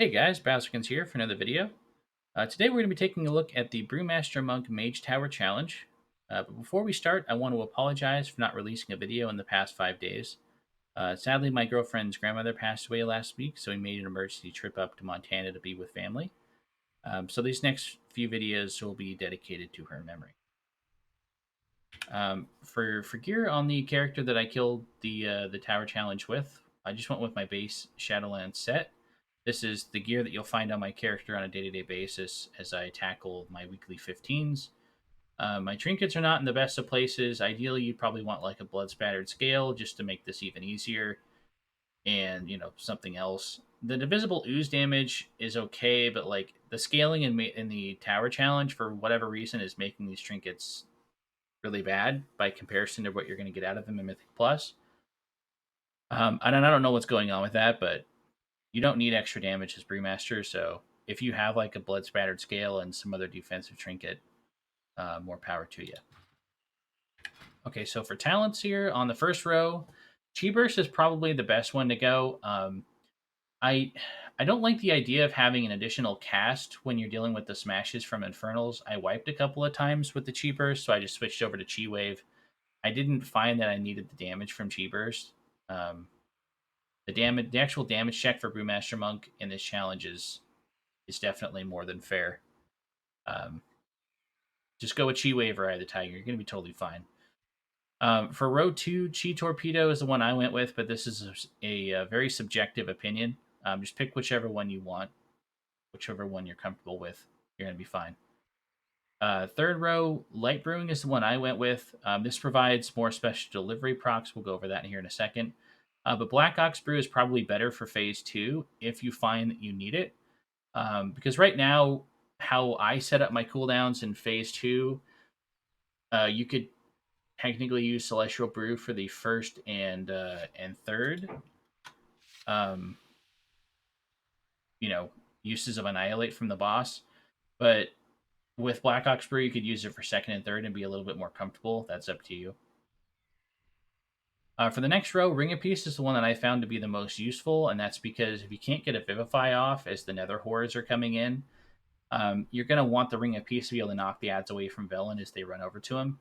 Hey guys, Bowserkins here for another video. Today we're going to be taking a look at the Brewmaster Monk Mage Tower Challenge. But before we start, I want to apologize for not releasing a video in the past 5 days. Sadly, my girlfriend's grandmother passed away last week, so we made an emergency trip up to Montana to be with family. So these next few videos will be dedicated to her memory. For gear on the character that I killed the tower challenge with, I just went with my base Shadowlands set. This is the gear that you'll find on my character on a day-to-day basis as I tackle my weekly 15s. My trinkets are not in the best of places. Ideally, you'd probably want like a blood spattered scale just to make this even easier, and something else. The divisible ooze damage is okay, but like the scaling in the tower challenge for whatever reason is making these trinkets really bad by comparison to what you're going to get out of them in Mythic Plus. And I don't know what's going on with that, but you don't need extra damage as Brewmaster. So if you have like a blood spattered scale and some other defensive trinket, more power to you. Okay, so for talents here on the first row, Chi Burst is probably the best one to go. I I don't like the idea of having an additional cast when you're dealing with the smashes from Infernals. I wiped a couple of times with the Chi Burst, so I just switched over to Chi Wave. I didn't find that I needed the damage from Chi Burst. Um, the actual damage check for Brewmaster Monk in this challenge is definitely more than fair. Um, just go with Chi Wave or Eye of the Tiger. You're going to be totally fine. For row two, Chi Torpedo is the one I went with, but this is a very subjective opinion. Just pick whichever one you want, whichever one you're comfortable with. You're going to be fine. Third row, Light Brewing is the one I went with. This provides more special delivery procs. We'll go over that here in a second. But Black Ox Brew is probably better for phase two if you find that you need it. Because right now, how I set up my cooldowns in phase two, you could technically use Celestial Brew for the first and third. Um, you know, Uses of Annihilate from the boss, but with Black Ox Brew, you could use it for second and third and be a little bit more comfortable. That's up to you. For the next row, Ring of Peace is the one that I found to be the most useful, and that's because if you can't get a Vivify off as the Nether Horrors are coming in, you're going to want the Ring of Peace to be able to knock the ads away from Velen as they run over to him.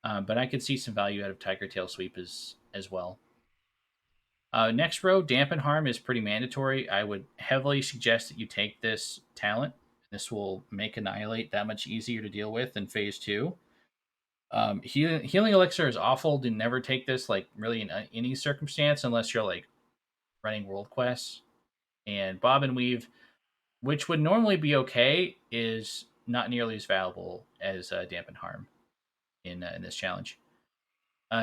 But I could see some value out of Tiger Tail Sweep as well. Next row, Dampen Harm is pretty mandatory. I would heavily suggest that you take this talent. This will make Annihilate that much easier to deal with in phase two. Healing Elixir is awful. Do never take this like really in any circumstance unless you're like running world quests. And Bob and Weave, which would normally be okay, is not nearly as valuable as Dampen Harm in this challenge.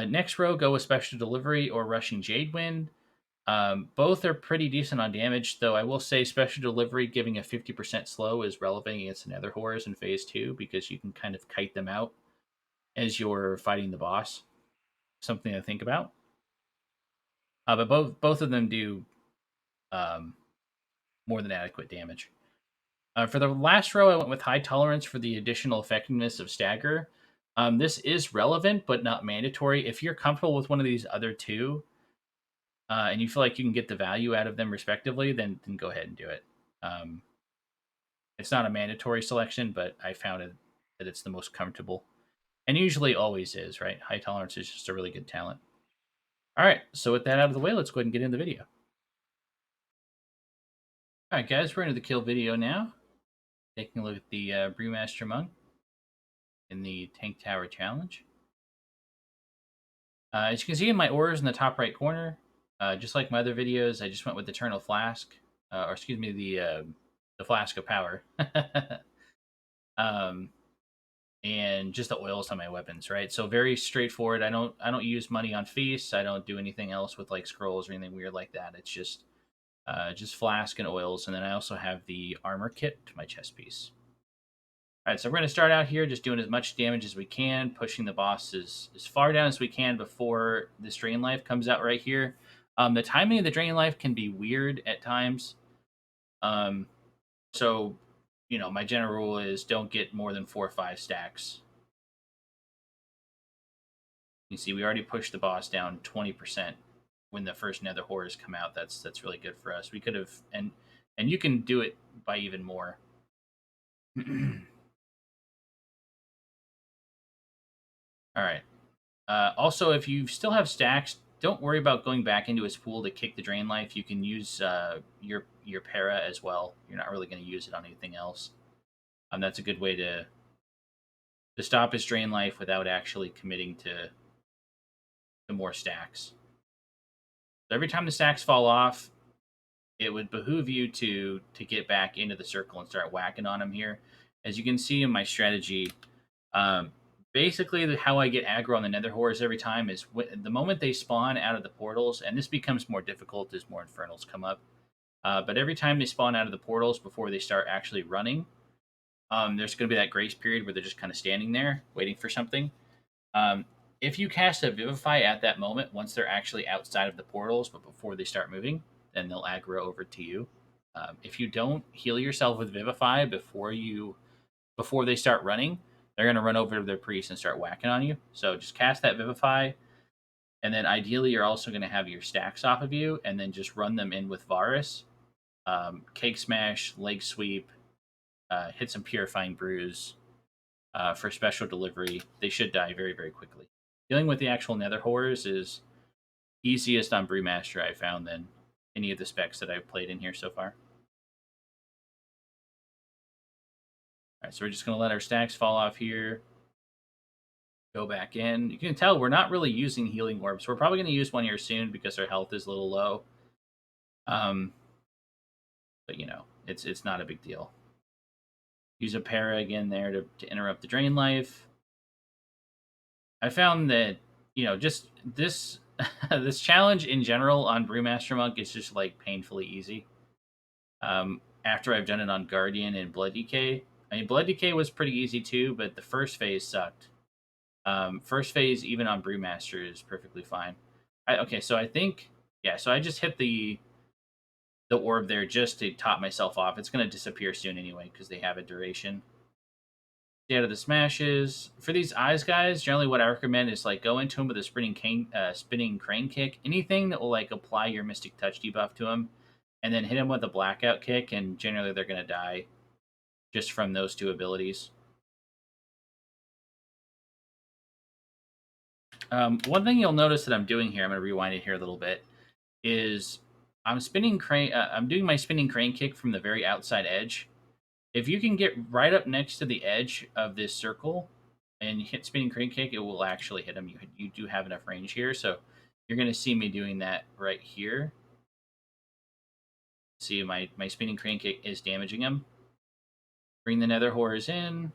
Next row, go with Special Delivery or Rushing Jade Wind. Both are pretty decent on damage, though I will say Special Delivery giving a 50% slow is relevant against Nether Horrors in phase two because you can kind of kite them out as you're fighting the boss. Something to think about. But both of them do um, more than adequate damage. For the last row, I went with High Tolerance for the additional effectiveness of Stagger. This is relevant, but not mandatory. If you're comfortable with one of these other two, and you feel like you can get the value out of them respectively, then go ahead and do it. Um, it's not a mandatory selection, but I found that it's the most comfortable, and usually always is. Right, High Tolerance is just a really good talent. All right, so with that out of the way, let's go ahead and get into the video. All right, guys, we're into the kill video now. Taking a look at the Brewmaster Monk in the Tank Tower Challenge. As you can see in my orders in the top right corner, just like my other videos, I just went with Eternal Flask, or excuse me, the Flask of Power, um, and just the oils on my weapons. Right, so very straightforward. I don't use money on feasts. I don't do anything else with like scrolls or anything weird like that. It's just flask and oils, and then I also have the armor kit to my chest piece. All right, so we're going to start out here just doing as much damage as we can, pushing the boss as far down as we can before this Drain Life comes out right here. The timing of the Drain Life can be weird at times. Um, so, my general rule is don't get more than 4 or 5 stacks. You see, we already pushed the boss down 20% when the first Nether Horrors come out. That's really good for us. We could have, and And you can do it by even more. All right. Also, if you still have stacks, don't worry about going back into his pool to kick the drain life. You can use your para as well. You're not really going to use it on anything else. That's a good way to stop his drain life without actually committing to more stacks. So every time the stacks fall off, it would behoove you to get back into the circle and start whacking on him here. As you can see in my strategy, um, basically how I get aggro on the Nether Horrors every time is the moment they spawn out of the portals, and this becomes more difficult as more Infernals come up. But every time they spawn out of the portals before they start actually running, there's going to be that grace period where they're just kind of standing there waiting for something. Um, if you cast a Vivify at that moment, once they're actually outside of the portals, but before they start moving, then they'll aggro over to you. If you don't heal yourself with Vivify before they start running, they're going to run over to their priest and start whacking on you. So just cast that Vivify, and then ideally you're also going to have your stacks off of you, and then just run them in with Varus, Cake Smash, Leg Sweep, hit some Purifying Brews, for special delivery. They should die very, very quickly. Dealing with the actual Nether Horrors is easiest on Brewmaster, I found, than any of the specs that I've played in here so far. All right, so we're just going to let our stacks fall off here. Go back in. You can tell we're not really using healing orbs. We're probably going to use one here soon because our health is a little low. But it's not a big deal. Use a para again there to interrupt the drain life. I found that just this this challenge in general on Brewmaster Monk is just like painfully easy. After I've done it on Guardian and Blood Decay, I mean Blood Decay was pretty easy too, but the first phase sucked. First phase even on Brewmaster is perfectly fine. Okay, so I think so I just hit the orb there just to top myself off. It's gonna disappear soon anyway because they have a duration. Stay out of the smashes. For these eyes guys, generally what I recommend is like go into them with a spinning crane kick. Anything that will like apply your Mystic Touch debuff to them, and then hit them with a blackout kick, and generally they're gonna die just from those two abilities. One thing you'll notice that I'm doing here, I'm gonna rewind it here a little bit, is I'm spinning crane. I'm doing my spinning crane kick from the very outside edge. If you can get right up next to the edge of this circle and hit spinning crane kick, it will actually hit him. You do have enough range here, so you're going to see me doing that right here. See, my spinning crane kick is damaging him. Bring the Nether Horrors in.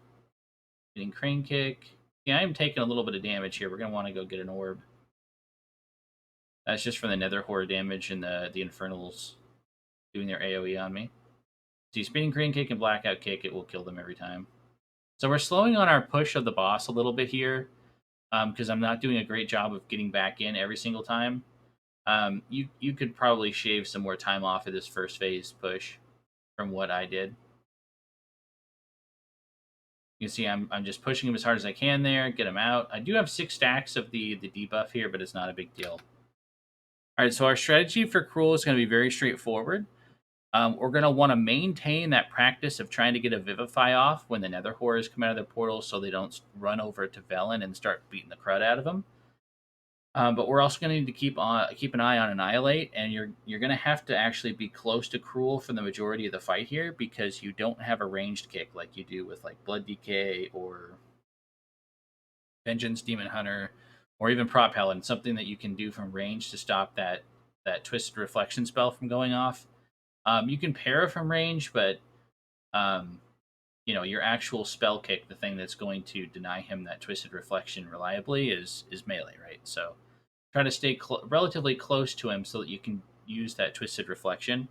Spinning crane kick. Yeah, I'm taking a little bit of damage here. We're going to want to go get an orb. That's just from the Nether Horror damage and the Infernals doing their AoE on me. See, spinning crane kick and blackout kick, it will kill them every time. So we're slowing on our push of the boss a little bit here, because I'm not doing a great job of getting back in every single time. You could probably shave some more time off of this first phase push from what I did. You can see I'm just pushing him as hard as I can there, get him out. I do have 6 stacks of the debuff here, but it's not a big deal. All right, so our strategy for Cruel is going to be very straightforward. We're going to want to maintain that practice of trying to get a Vivify off when the Nether Horrors come out of their portal so they don't run over to Velen and start beating the crud out of them. But we're also going to need to keep an eye on Annihilate, and you're going to have to actually be close to Cruel for the majority of the fight here because you don't have a ranged kick like you do with like Blood Decay or Vengeance Demon Hunter or even Prop Paladin, something that you can do from range to stop that Twisted Reflection spell from going off. You can para from range, but your actual spell kick, the thing that's going to deny him that Twisted Reflection reliably, is melee, right? So try to stay relatively close to him so that you can use that Twisted Reflection.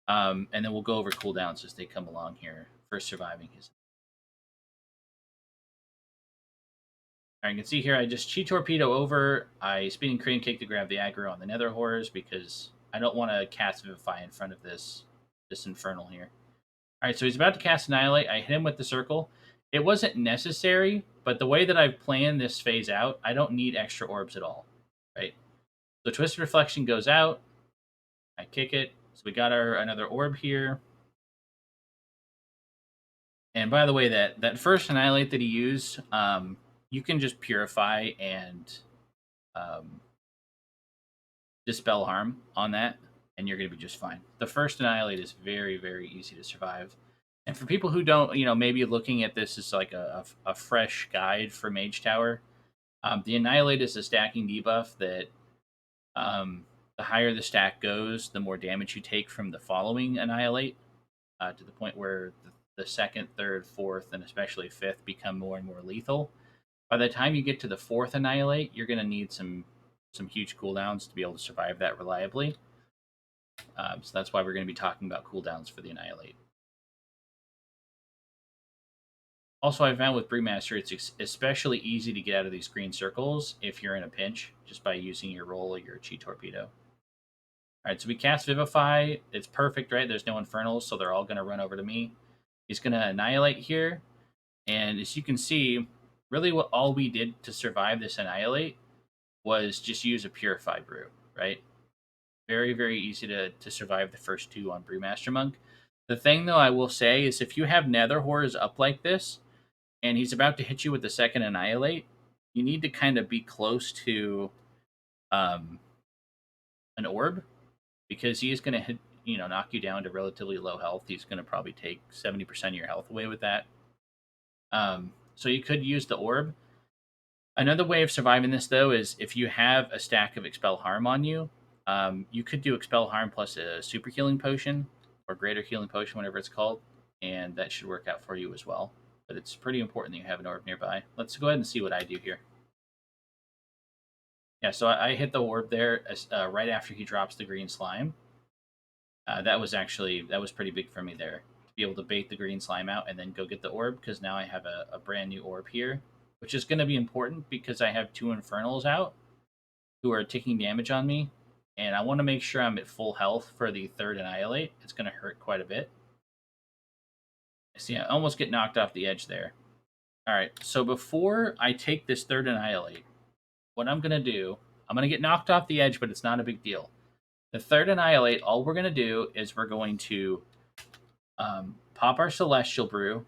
And then we'll go over cooldowns as they come along here for surviving his. All right, you can see here I just Chi Torpedo over. I Spinning Crane Kick to grab the aggro on the Nether Horrors because I don't want to cast Vivify in front of this Infernal here. All right, so he's about to cast Annihilate. I hit him with the circle. It wasn't necessary, but the way that I've planned this phase out, I don't need extra orbs at all, right? So Twisted Reflection goes out. I kick it. So we got our another orb here. And by the way, that first annihilate that he used, you can just purify and um, dispel harm on that, and you're going to be just fine. The first annihilate is very, very easy to survive. And for people who don't, maybe looking at this as like a fresh guide for Mage Tower, the annihilate is a stacking debuff that the higher the stack goes, the more damage you take from the following annihilate, to the point where the second, third, fourth, and especially fifth become more and more lethal. By the time you get to the fourth annihilate, you're going to need some huge cooldowns to be able to survive that reliably. So that's why we're going to be talking about cooldowns for the annihilate. Also, I found with Brewmaster, it's especially easy to get out of these green circles if you're in a pinch, just by using your roll or your chi torpedo. All right, so we cast Vivify. It's perfect, right? There's no Infernals, so they're all going to run over to me. He's going to Annihilate here. And as you can see, really what all we did to survive this Annihilate was just use a Purify Brew, right? Very, very easy to survive the first two on Brewmaster Monk. The thing, though, I will say is if you have Nether Horrors up like this, and he's about to hit you with the second Annihilate, you need to kind of be close to um, an orb, because he is going to hit, knock you down to relatively low health. He's going to probably take 70% of your health away with that. So you could use the orb. Another way of surviving this, though, is if you have a stack of Expel Harm on you, you could do Expel Harm plus a Super Healing Potion or Greater Healing Potion, whatever it's called, and that should work out for you as well. But it's pretty important that you have an orb nearby. Let's go ahead and see what I do here. Yeah, so I hit the orb there right after he drops the green slime. That was pretty big for me there, to be able to bait the green slime out and then go get the orb, because now I have a brand new orb here, which is going to be important because I have two Infernals out who are taking damage on me, and I want to make sure I'm at full health for the third Annihilate. It's going to hurt quite a bit. See, I almost get knocked off the edge there. All right, so before I take this third Annihilate, what I'm going to do, I'm going to get knocked off the edge, but it's not a big deal. The third Annihilate, all we're going to do is we're going to pop our Celestial Brew,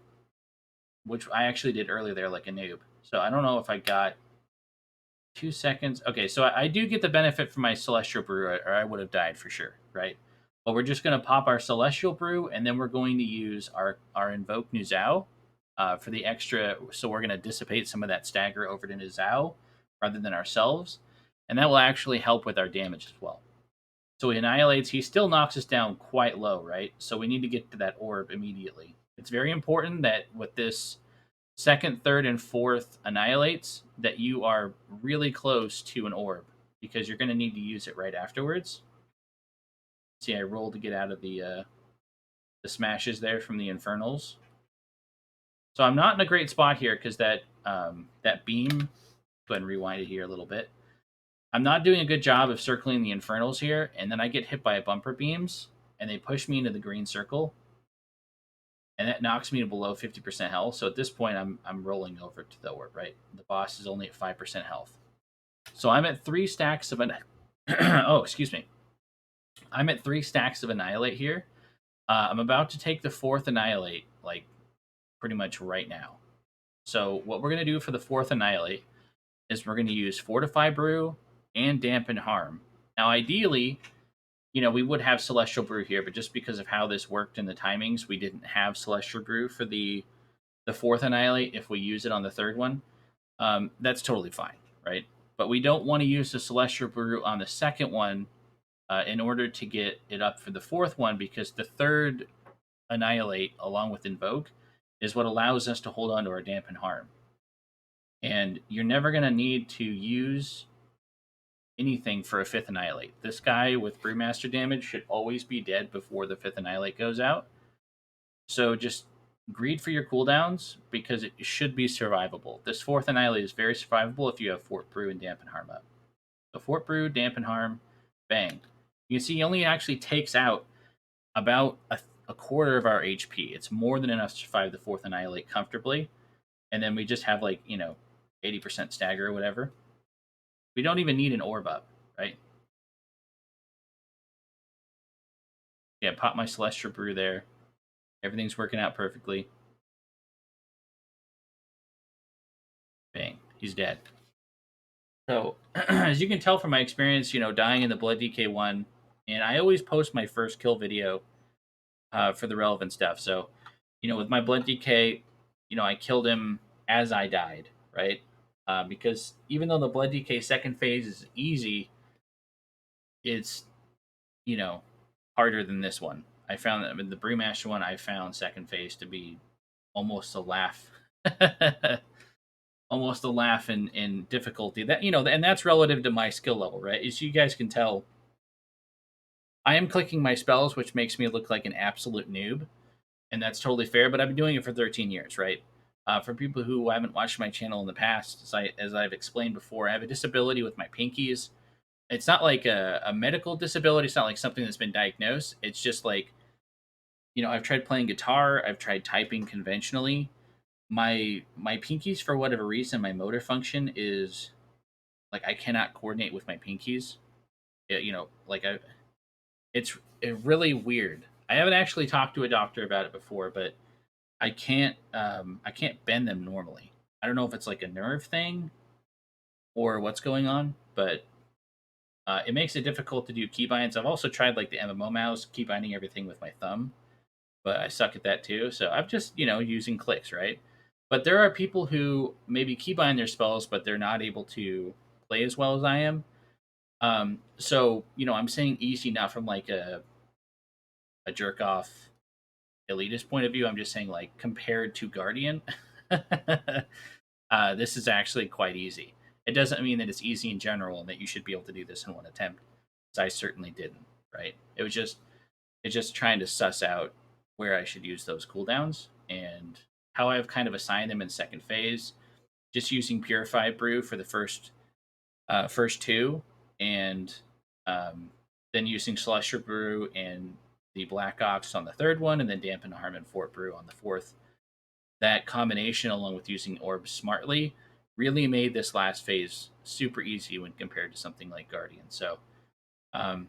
which I actually did earlier there like a noob. So I don't know if I got 2 seconds. Okay, so I do get the benefit from my Celestial Brew, or I would have died for sure, right? But we're just going to pop our Celestial Brew, and then we're going to use our Invoke Nuzao for the extra. So we're going to dissipate some of that stagger over to Nuzao rather than ourselves. And that will actually help with our damage as well. So he annihilates. He still knocks us down quite low, right? So we need to get to that orb immediately. It's very important that with this second, third, and fourth annihilates, that you are really close to an orb, because you're going to need to use it right afterwards. See, I rolled to get out of the smashes there from the Infernals. So I'm not in a great spot here because that beam. Go ahead and rewind it here a little bit. I'm not doing a good job of circling the Infernals here, and then I get hit by a bumper beams, and they push me into the green circle, and that knocks me to below 50% health. So at this point, I'm rolling over to the orb, right? The boss is only at 5% health. So I'm at 3 stacks of an... oh, excuse me. I'm at 3 stacks of Annihilate here. I'm about to take the 4th Annihilate, like, pretty much right now. So what we're going to do for the 4th Annihilate is we're going to use Fortify Brew and Dampen Harm. Now, ideally, we would have Celestial Brew here, but just because of how this worked in the timings, we didn't have Celestial Brew for the 4th Annihilate. If we use it on the 3rd one, that's totally fine, right? But we don't want to use the Celestial Brew on the 2nd one in order to get it up for the 4th one, because the 3rd Annihilate, along with Invoke, is what allows us to hold on to our Dampen Harm. And you're never going to need to use anything for a 5th Annihilate. This guy with Brewmaster damage should always be dead before the 5th Annihilate goes out. So just greed for your cooldowns, because it should be survivable. This 4th Annihilate is very survivable if you have Fort Brew and Dampen Harm up. So Fort Brew, Dampen Harm, bang. You can see he only actually takes out about a quarter of our HP. It's more than enough to survive the 4th Annihilate comfortably. And then we just have 80% stagger or whatever. We don't even need an orb up, right? Yeah, pop my Celestial Brew there. Everything's working out perfectly. Bang, he's dead. So, as you can tell from my experience, dying in the Blood DK one, and I always post my first kill video for the relevant stuff. So, with my Blood DK, I killed him as I died, right? Because even though the Blood DK second phase is easy, it's you know harder than this one. I found that with the Brewmaster one, I found second phase to be almost a laugh. Almost a laugh in difficulty. That and that's relative to my skill level, right? As you guys can tell, I am clicking my spells, which makes me look like an absolute noob, and that's totally fair. But I've been doing it for 13 years, right? For people who haven't watched my channel in the past, as I've explained before, I have a disability with my pinkies. It's not like a medical disability. It's not like something that's been diagnosed. It's just like I've tried playing guitar. I've tried typing conventionally. My pinkies, for whatever reason, my motor function is like I cannot coordinate with my pinkies. Like it's really weird. I haven't actually talked to a doctor about it before, but I can't bend them normally. I don't know if it's like a nerve thing or what's going on, but it makes it difficult to do keybinds. I've also tried like the MMO mouse, keybinding everything with my thumb, but I suck at that too. So I'm just using clicks, right? But there are people who maybe keybind their spells, but they're not able to play as well as I am. So I'm saying easy not from like a jerk off elitist point of view. I'm just saying like compared to Guardian, this is actually quite easy. It doesn't mean that it's easy in general and that you should be able to do this in one attempt. I certainly didn't. Right? It's just trying to suss out where I should use those cooldowns and how I've kind of assigned them in second phase. Just using Purified Brew for the first two, and um, then using Celestial Brew and the Black Ox on the third one, and then Dampen Harmon Fort Brew on the fourth. That combination, along with using orbs smartly, really made this last phase super easy when compared to something like Guardian. So, um,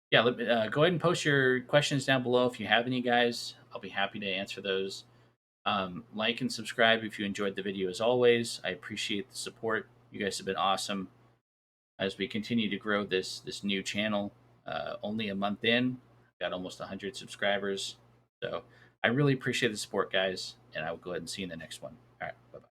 yeah, go ahead and post your questions down below if you have any, guys. I'll be happy to answer those. Like and subscribe if you enjoyed the video as always. I appreciate the support. You guys have been awesome as we continue to grow this new channel. Only a month in, got almost 100 subscribers. So I really appreciate the support, guys, and I will go ahead and see you in the next one. All right, bye bye.